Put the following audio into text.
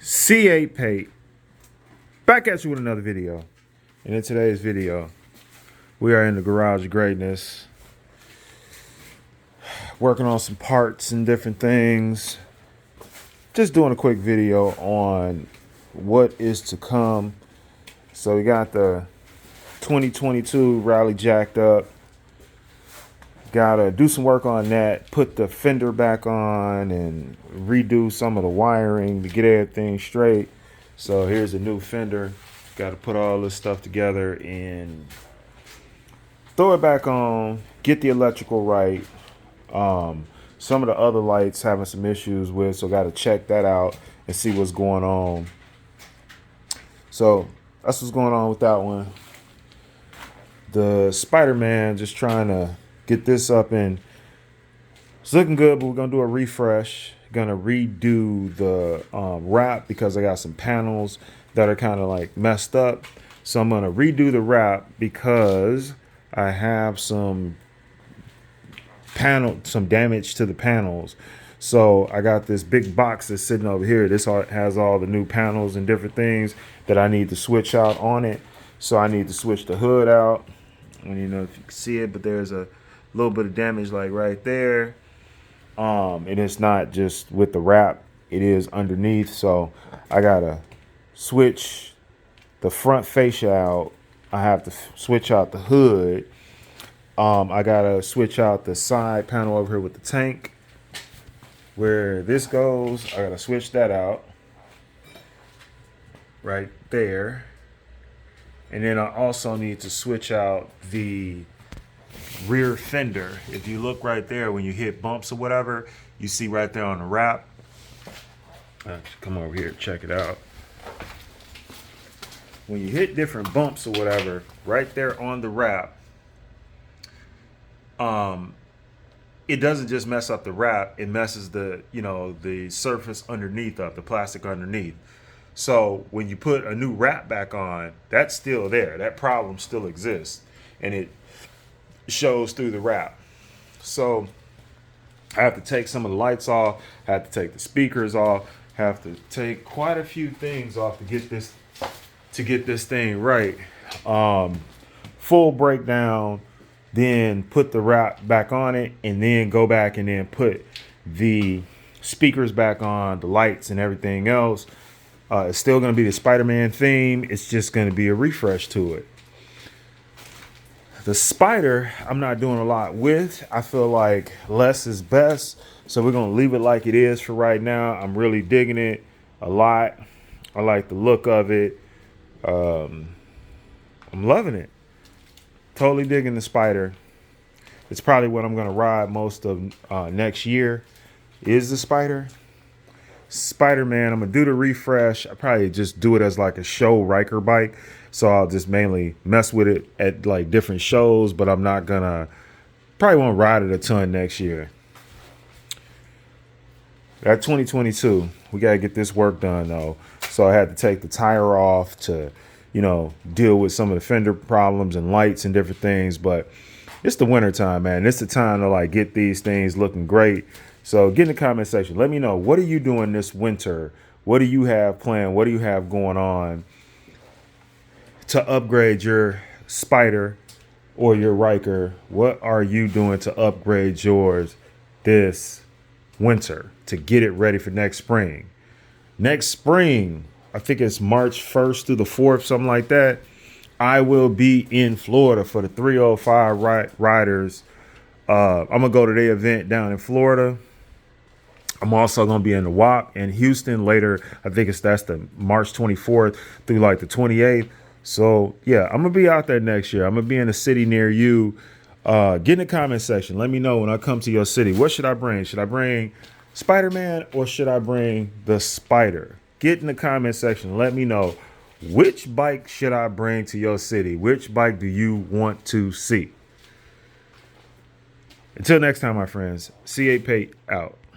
C8 Pate, back at you with another video. And in today's video, we are in the garage of greatness, working on some parts and different things. Just doing a quick video on what is to come. So we got the 2022 Rally jacked up. Gotta do some work on that, put the fender back on and redo some of the wiring to get everything straight. So here's a new fender. Gotta put all this stuff together and throw it back on, get the electrical right. Some of the other lights having some issues with, so gotta check that out and see what's going on. So that's what's going on with that one. The Spider-Man, just trying to get this up, and it's looking good, but we're gonna do a refresh. Gonna redo the wrap because I got some panels that are kind of like messed up. So I'm gonna redo the wrap because I have some damage to the panels. So I got this big box that's sitting over here. This has all the new panels and different things that I need to switch out on it. So I need to switch the hood out. And you know if you can see it, but there's a little bit of damage like right there. And it's not just with the wrap, it is underneath. So I gotta switch the front fascia out. I have to switch out the hood. I gotta switch out the side panel over here with the tank where this goes. I gotta switch that out right there. And then I also need to switch out the rear fender. If you look right there, when you hit bumps or whatever, you see right there on the wrap. Come over here, check it out. When you hit different bumps or whatever, right there on the wrap, it doesn't just mess up the wrap, it messes the surface underneath up, the plastic underneath. So when you put a new wrap back on, that's still there. That problem still exists, and it shows through the wrap. So I have to take some of the lights off, I have to take the speakers off, have to take quite a few things off to get this thing right. Full breakdown, then put the wrap back on it, and then go back and then put the speakers back on, the lights and everything else. It's still going to be the Spider-Man theme. It's just going to be a refresh to it. The Spyder, I'm not doing a lot with. I feel like less is best. So we're going to leave it like it is for right now. I'm really digging it a lot. I like the look of it. I'm loving it. Totally digging the Spyder. It's probably what I'm going to ride most of next year is the Spyder. Spider-Man, I'm going to do the refresh. I probably just do it as like a show Ryker bike. So I'll just mainly mess with it at like different shows, but I'm not going to, probably won't ride it a ton next year. That 2022, we got to get this work done though. So I had to take the tire off to, deal with some of the fender problems and lights and different things. But it's the winter time, man. It's the time to like get these things looking great. So get in the comment section. Let me know, what are you doing this winter? What do you have planned? What do you have going on to upgrade your Spyder or your Ryker? What are you doing to upgrade yours this winter to get it ready for next spring? Next spring, I think it's March 1st through the 4th, something like that. I will be in Florida for the 305 riders. I'm going to go to the event down in Florida. I'm also going to be in the WAP in Houston later. I think that's the March 24th through like the 28th. So, yeah, I'm going to be out there next year. I'm going to be in a city near you. Get in the comment section. Let me know when I come to your city. What should I bring? Should I bring Spider-Man or should I bring the Spyder? Get in the comment section. Let me know, which bike should I bring to your city? Which bike do you want to see? Until next time, my friends, C8 Pate out.